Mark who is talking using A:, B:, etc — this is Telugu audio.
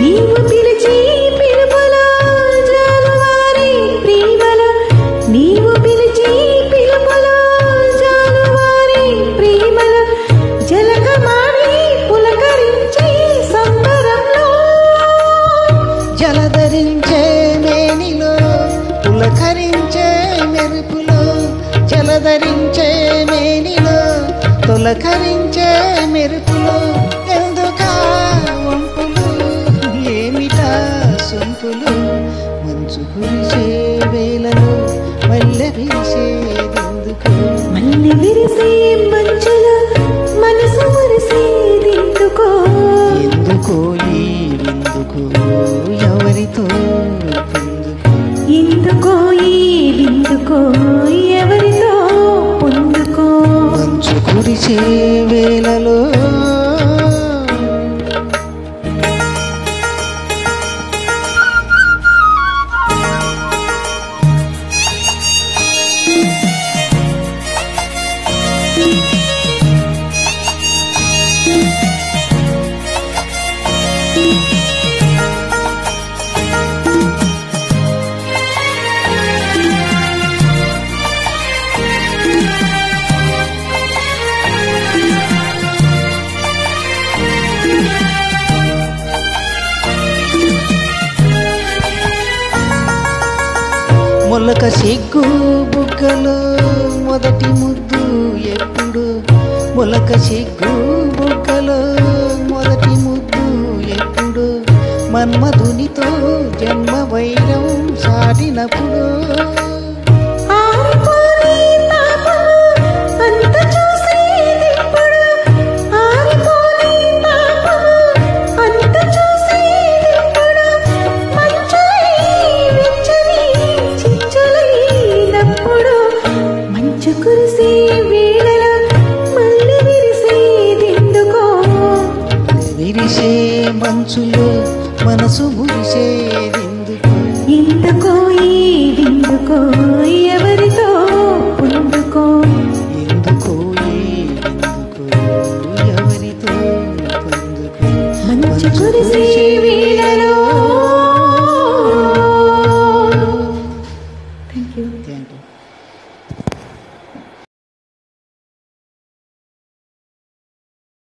A: నీవు పిలిచి పిలుపులో జాలువారి ప్రేమలో నీవు పిలిచి పిలుపులో జాలువారి ప్రేమలో జలకమాడి పులకరించే సంబరంలో
B: జలధరించే మేనిలో పులకరించే మెరుపులో జలధరించే మేనిలో తొలకరించే మెరుపులో ఎందుకా వంపులు ఏమిటా సొంపులు మంచు కురిసే వేళలో మల్లె విరిసేదెందుకు
A: మల్లె విరిసే మంచులో మనసు మురిసేదెందుకో
B: ఎందుకో ఈ విందుకు ఎవరితో
A: ఎందుకో ఈ విందుకో ఎవరితో పొందుకో
B: మంచు కురిసే వేళలో మొలక సిగ్గు బుగ్గలో మొదటి ముద్దు ఎప్పుడు మొలక సిగ్గు బుగ్గలో మొదటి ముద్దు ఎప్పుడు మన్మధునితో జన్మ వైరం సాడినప్పుడు
A: కురిసే వేళలో మల్లె విరిసేదెందుకో
B: విరిసే మంచులో మనసు మురిసేదెందుకు
A: ఎందుకో ఈ విందుకో ఎవరితో పొందుకో
B: ఎందుకో ఈ విందుకు ఎవరితో పొందుకు
A: మంచు కురిసే వేళలో.
B: Thank you.